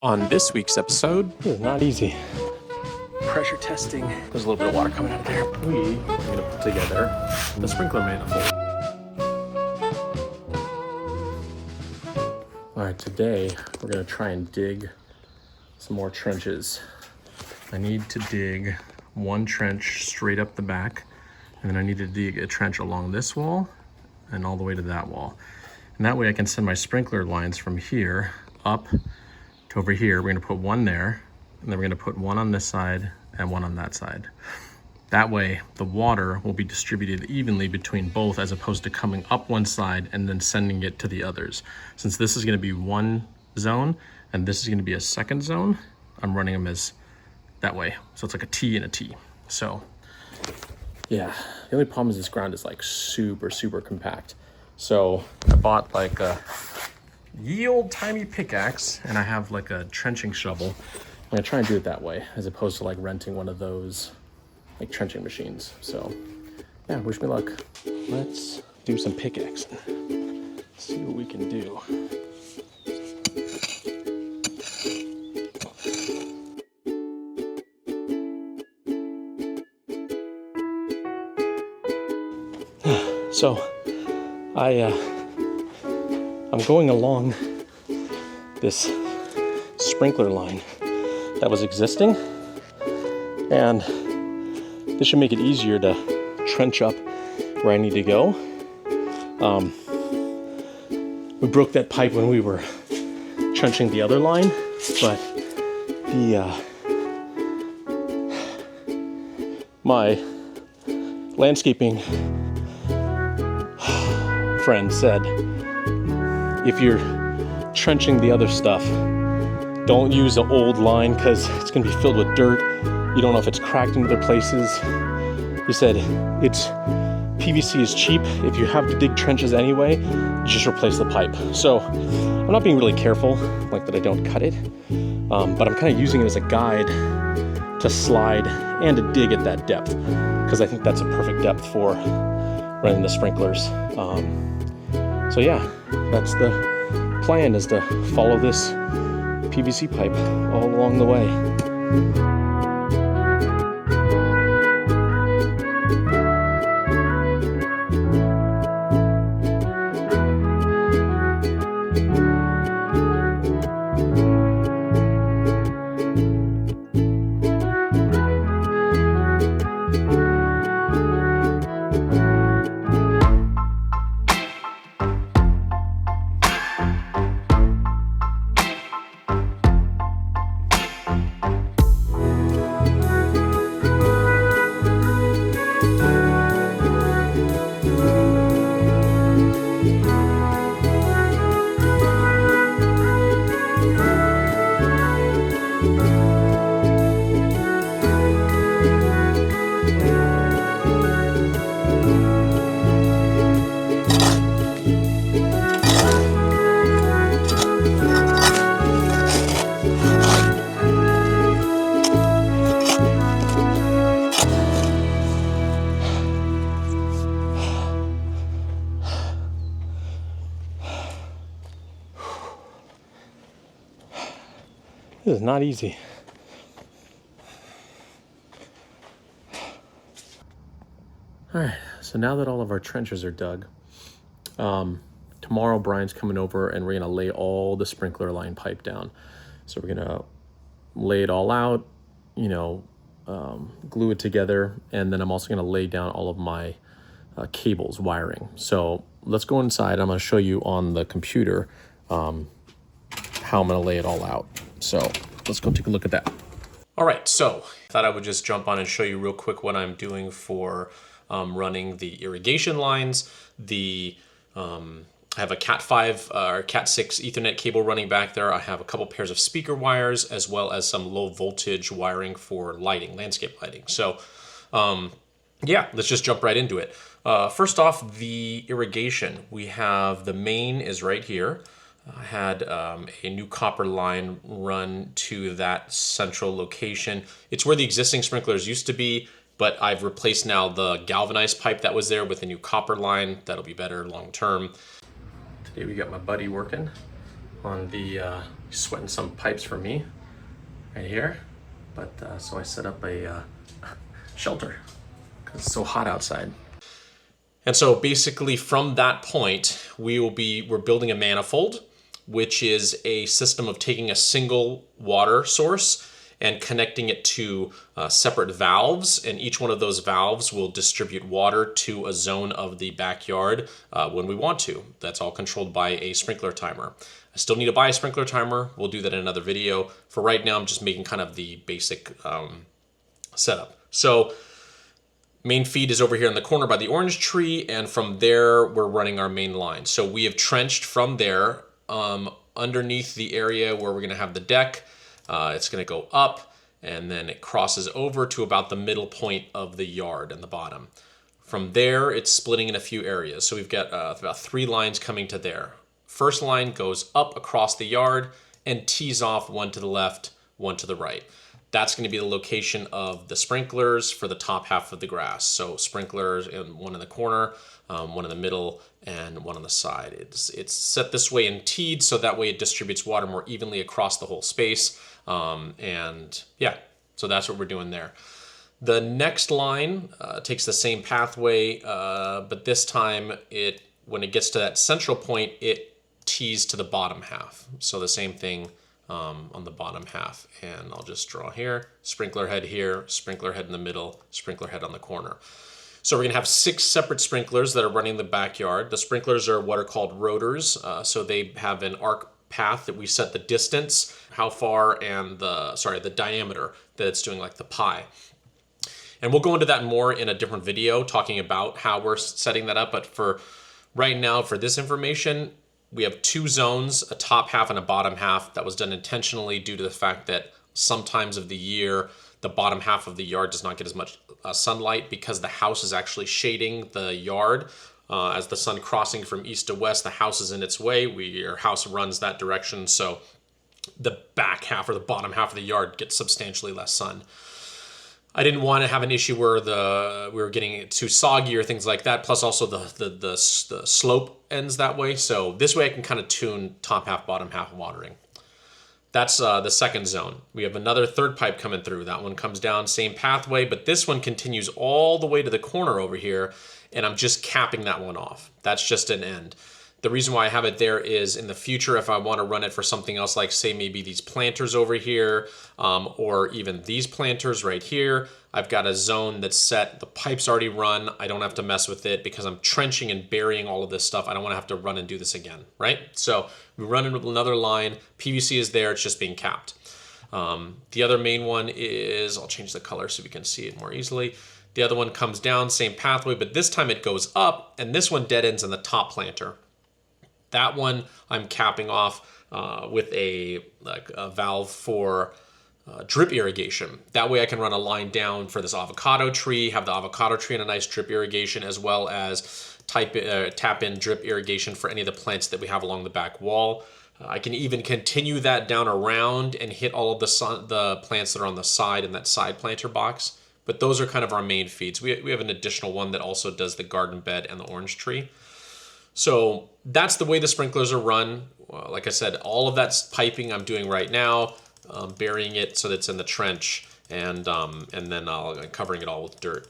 On this week's episode, This is not easy. pressure testing. There's a little bit of water coming out of there. We are going to put together the sprinkler manifold. All right, today we're going to try and dig some more trenches. I need to dig one trench straight up the back, and then I need to dig a trench along this wall and all the way to that wall. And that way I can send my sprinkler lines from here up to over here. We're gonna put one there, and then we're gonna put one on this side and one on that side. That way the water will be distributed evenly between both, as opposed to coming up one side and then sending it to the others. Since this is gonna be one zone and this is gonna be a second zone, I'm running them as that way. So it's like a T and a T. So yeah, the only problem is this ground is like super compact. So I bought like a ye old timey pickaxe, and I have like a trenching shovel. I'm gonna try and do it that way, as opposed to like renting one of those like trenching machines. So yeah, wish me luck. Let's do some pickaxing. See what we can do. So I'm going along this sprinkler line that was existing, and this should make it easier to trench up where I need to go. We broke that pipe when we were trenching the other line, but my landscaping friend said, if you're trenching the other stuff, don't use an old line because it's going to be filled with dirt. You don't know if it's cracked in other places. He said it's PVC is cheap. If you have to dig trenches anyway, just replace the pipe. So I'm not being really careful, like that I don't cut it, but I'm kind of using it as a guide to slide and to dig at that depth, because I think that's a perfect depth for running the sprinklers. So yeah, that's the plan, is to follow this PVC pipe all along the way. This is not easy. All right, so now that all of our trenches are dug, tomorrow Brian's coming over and we're gonna lay all the sprinkler line pipe down. So we're gonna lay it all out, glue it together, and then I'm also gonna lay down all of my cables, wiring. So let's go inside. I'm gonna show you on the computer how I'm gonna lay it all out. So let's go take a look at that. All right, so I thought I would just jump on and show you real quick what I'm doing for running the irrigation lines. I have a Cat 5 or Cat 6 Ethernet cable running back there. I have a couple pairs of speaker wires, as well as some low voltage wiring for lighting, landscape lighting. So yeah, let's just jump right into it. First off, the irrigation. We have the main is right here. I had a new copper line run to that central location. It's where the existing sprinklers used to be, but I've replaced now the galvanized pipe that was there with a new copper line. That'll be better long term. Today we got my buddy working. on the, sweating some pipes for me right here. But so I set up a shelter because it's so hot outside. And so basically from that point, we're building a manifold, which is a system of taking a single water source and connecting it to separate valves. And each one of those valves will distribute water to a zone of the backyard when we want to. That's all controlled by a sprinkler timer. I still need to buy a sprinkler timer. We'll do that in another video. For right now, I'm just making kind of the basic setup. So main feed is over here in the corner by the orange tree, and from there we're running our main line. So we have trenched from there underneath the area where we're going to have the deck. It's going to go up, and then it crosses over to about the middle point of the yard and the bottom. From there, it's splitting in a few areas. So we've got about 3 lines coming to there. First line goes up across the yard and tees off one to the left, one to the right. That's going to be the location of the sprinklers for the top half of the grass. So sprinklers, one in the corner, one in the middle, and one on the side. It's set this way and teed so that way it distributes water more evenly across the whole space. And yeah, so that's what we're doing there. The next line takes the same pathway, but this time when it gets to that central point, it tees to the bottom half. So the same thing on the bottom half. And I'll just draw here, sprinkler head here, sprinkler head in the middle, sprinkler head on the corner. So we're gonna have 6 separate sprinklers that are running the backyard. The sprinklers are what are called rotors. So they have an arc path that we set the distance, how far, and the diameter that it's doing, like the pie. And we'll go into that more in a different video talking about how we're setting that up. But for right now, for this information, we have 2 zones, a top half and a bottom half. That was done intentionally due to the fact that sometimes of the year, the bottom half of the yard does not get as much sunlight because the house is actually shading the yard. As the sun crossing from east to west, the house is in its way. Our house runs that direction, so the back half or the bottom half of the yard gets substantially less sun. I didn't want to have an issue where we were getting it too soggy or things like that. Plus also the slope ends that way. So this way I can kind of tune top half, bottom half watering. That's the second zone. We have another third pipe coming through. That one comes down, same pathway, but this one continues all the way to the corner over here, and I'm just capping that one off. That's just an end. The reason why I have it there is in the future, if I want to run it for something else, like say maybe these planters over here, or even these planters right here, I've got a zone that's set. The pipe's already run. I don't have to mess with it because I'm trenching and burying all of this stuff. I don't want to have to run and do this again, right? So we run another line. PVC is there. It's just being capped. The other main one is, I'll change the color so we can see it more easily. The other one comes down, same pathway, but this time it goes up, and this one dead ends in the top planter. That one I'm capping off with a valve for drip irrigation. That way I can run a line down for this avocado tree, have the avocado tree in a nice drip irrigation, as well as tap in drip irrigation for any of the plants that we have along the back wall. I can even continue that down around and hit all of the plants that are on the side in that side planter box. But those are kind of our main feeds. We have an additional one that also does the garden bed and the orange tree. So that's the way the sprinklers are run. Like I said, all of that piping I'm doing right now, burying it so that it's in the trench, and then I'm covering it all with dirt.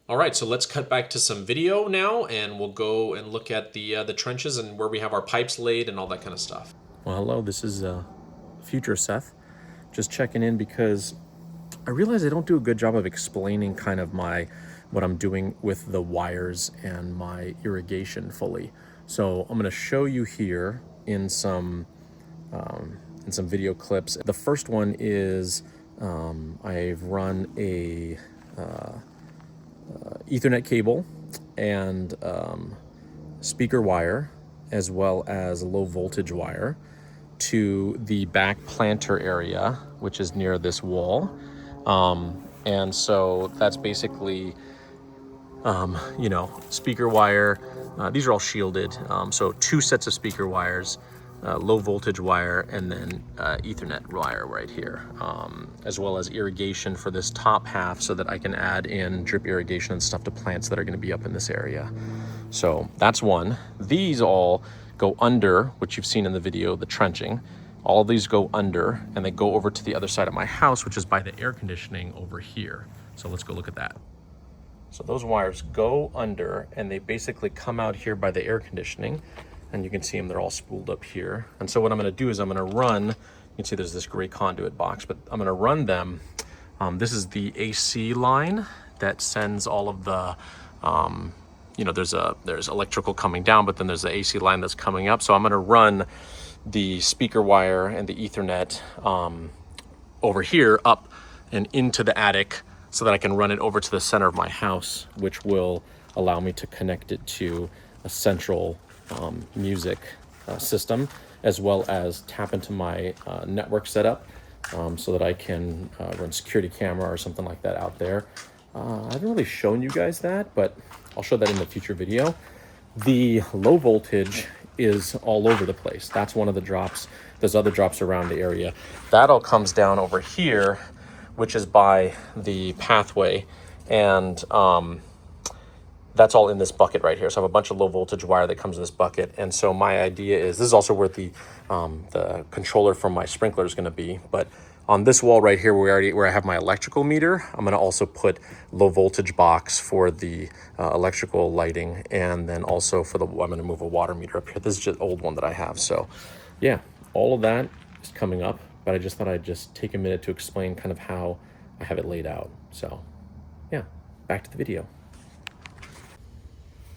All right, so let's cut back to some video now, and we'll go and look at the trenches and where we have our pipes laid and all that kind of stuff. Well, hello, this is future Seth. Just checking in because I realize I don't do a good job of explaining kind of what I'm doing with the wires and my irrigation fully. So I'm going to show you here in some video clips. The first one is I've run a Ethernet cable and speaker wire, as well as low voltage wire, to the back planter area, which is near this wall. And so that's basically speaker wire. These are all shielded. So 2 sets of speaker wires, low voltage wire, and then Ethernet wire right here, as well as irrigation for this top half so that I can add in drip irrigation and stuff to plants that are going to be up in this area. So that's one. These all go under, which you've seen in the video, the trenching. All of these go under and they go over to the other side of my house, which is by the air conditioning over here. So let's go look at that. So those wires go under and they basically come out here by the air conditioning, and you can see them, they're all spooled up here. And so what I'm gonna do is I'm gonna run, you can see there's this gray conduit box, but I'm gonna run them. This is the AC line that sends all of the, you know, there's electrical coming down, but then there's the AC line that's coming up. So I'm gonna run the speaker wire and the Ethernet over here up and into the attic so that I can run it over to the center of my house, which will allow me to connect it to a central music system, as well as tap into my network setup so that I can run security camera or something like that out there. I haven't really shown you guys that, but I'll show that in the future video. The low voltage is all over the place. That's one of the drops. There's other drops around the area. That all comes down over here, which is by the pathway, and that's all in this bucket right here. So I have a bunch of low voltage wire that comes in this bucket. And so my idea is, this is also where the controller from my sprinkler is gonna be, but on this wall right here where I have my electrical meter, I'm gonna also put low voltage box for the electrical lighting, and then also for I'm gonna move a water meter up here. This is just an old one that I have. So yeah, all of that is coming up, but I just thought I'd just take a minute to explain kind of how I have it laid out. So yeah, back to the video.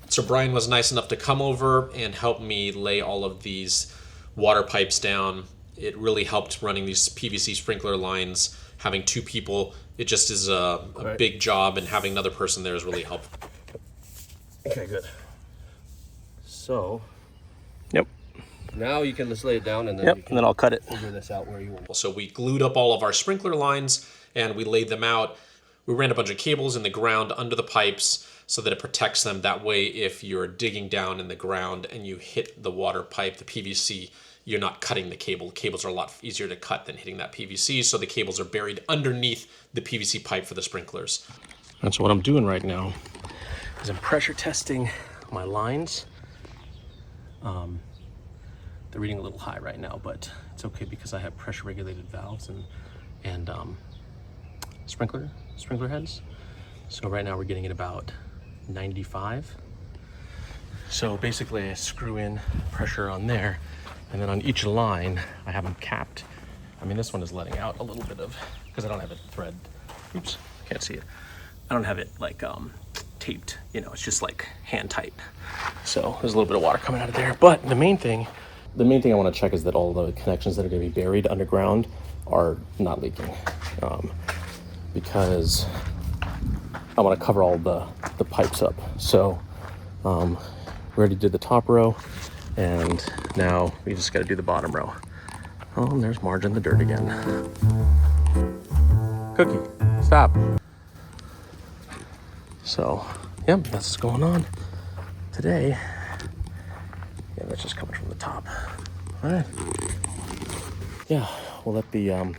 So Brian was nice enough to come over and help me lay all of these water pipes down. It really helped running these PVC sprinkler lines. Having two people, it just is a big job, and having another person there has really helped. Okay, good. So, Yep. now you can just lay it down, and then Yep, you can and then I'll cut it. figure this out where you want. So we glued up all of our sprinkler lines and we laid them out. We ran a bunch of cables in the ground under the pipes so that it protects them. That way, if you're digging down in the ground and you hit the water pipe, the PVC, you're not cutting the cable. Cables are a lot easier to cut than hitting that PVC, so the cables are buried underneath the PVC pipe for the sprinklers. And so what I'm doing right now is I'm pressure testing my lines. They're reading a little high right now, but it's okay because I have pressure regulated valves and sprinkler heads. So right now we're getting at about 95. So basically I screw in pressure on there, and then on each line I have them capped. I mean, this one is letting out a little bit of, because I don't have it thread. Oops, can't see it. I don't have it like taped, you know, it's just like hand tight. So there's a little bit of water coming out of there. But the main thing I want to check is that all the connections that are going to be buried underground are not leaking, because I want to cover all the pipes up. So we already did the top row, and now we just got to do the bottom row. Oh, and there's Marge in the dirt again. Cookie, stop. So, yep, that's what's going on today. Yeah, that's just coming from the top. All right. Yeah, we'll let the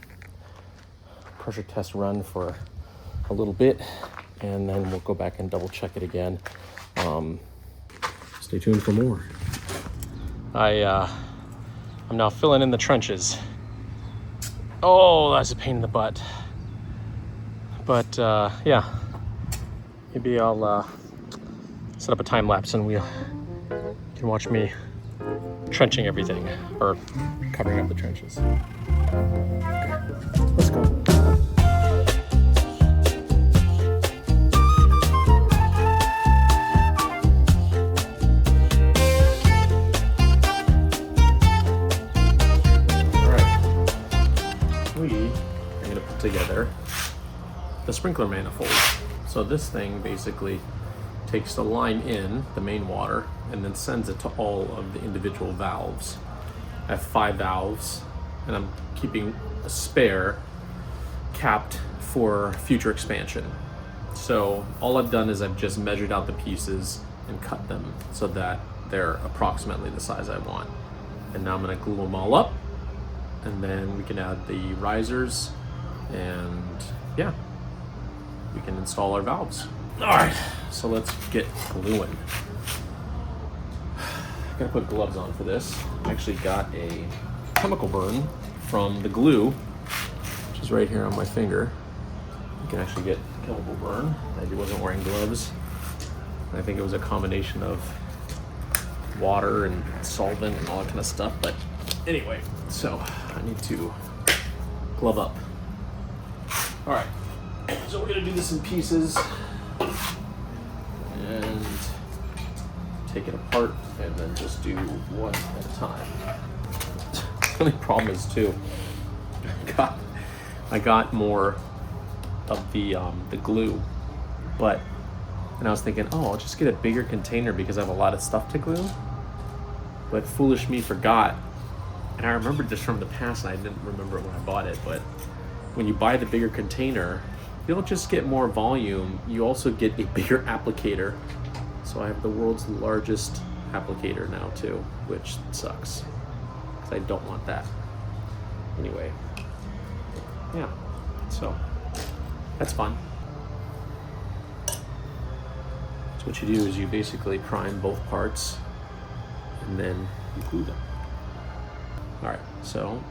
pressure test run for a little bit, and then we'll go back and double check it again. Stay tuned for more. I'm now filling in the trenches. Oh, that's a pain in the butt. But yeah, maybe I'll set up a time lapse and you can watch me trenching everything, or covering up the trenches. Okay, let's go. Together the sprinkler manifold. So this thing basically takes the line in, the main water, and then sends it to all of the individual valves. I have 5 valves, and I'm keeping a spare capped for future expansion. So all I've done is I've just measured out the pieces and cut them so that they're approximately the size I want. And now I'm going to glue them all up, and then we can add the risers, and yeah, we can install our valves. All right, so let's get gluing. gotta put gloves on for this. I actually got a chemical burn from the glue, which is right here on my finger. You can actually get chemical burn. I wasn't wearing gloves. I think it was a combination of water and solvent and all that kind of stuff. But anyway, so I need to glove up. All right, so we're gonna do this in pieces and take it apart and then just do one at a time. The only problem is too, I got more of the glue, but and I was thinking, oh, I'll just get a bigger container because I have a lot of stuff to glue. But foolish me forgot, and I remembered this from the past, and I didn't remember it when I bought it. But when you buy the bigger container, you don't just get more volume; you also get a bigger applicator. So I have the world's largest applicator now too, which sucks because I don't want that. Anyway, yeah, so that's fun. So what you do is you basically prime both parts and then you glue them. All right, so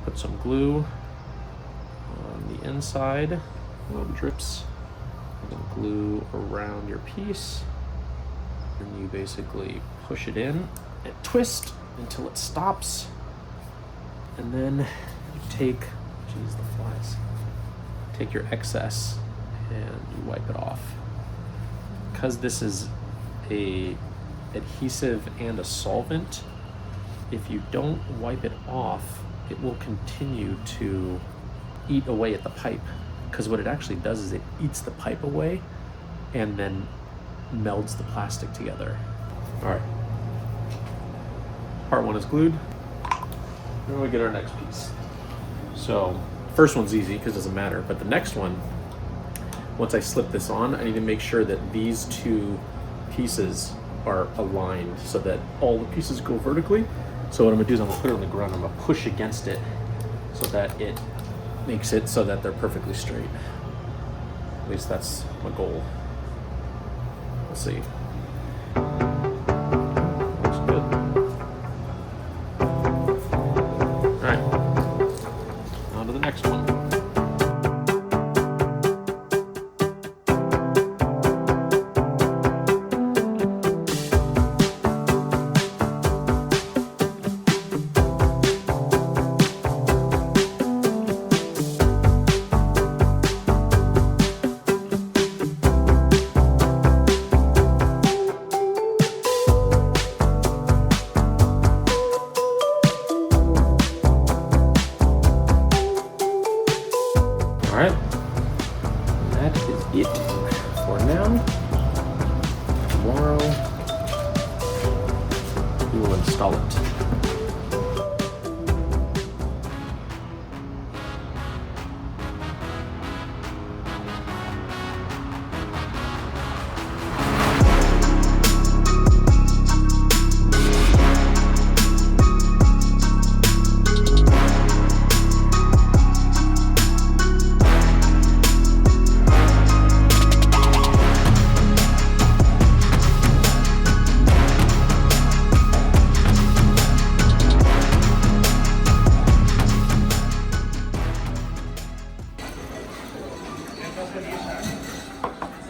put some glue on the inside, little drips, and then glue around your piece. And you basically push it in and twist until it stops. And then you take, geez, the flies. Take your excess and you wipe it off. Because this is a adhesive and a solvent, if you don't wipe it off, it will continue to eat away at the pipe. Because what it actually does is it eats the pipe away and then melds the plastic together. All right, part one is glued. Then we get our next piece. So first one's easy because it doesn't matter, but the next one, once I slip this on, I need to make sure that these two pieces are aligned so that all the pieces go vertically. So what I'm gonna do is I'm gonna put it on the ground, I'm gonna push against it so that it makes it so that they're perfectly straight. At least that's my goal. We'll see. Looks good. All right, on to the next one. All right, that is it for now. Tomorrow, we will install it.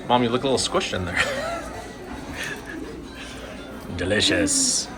Mom, you look a little squished in there. Delicious.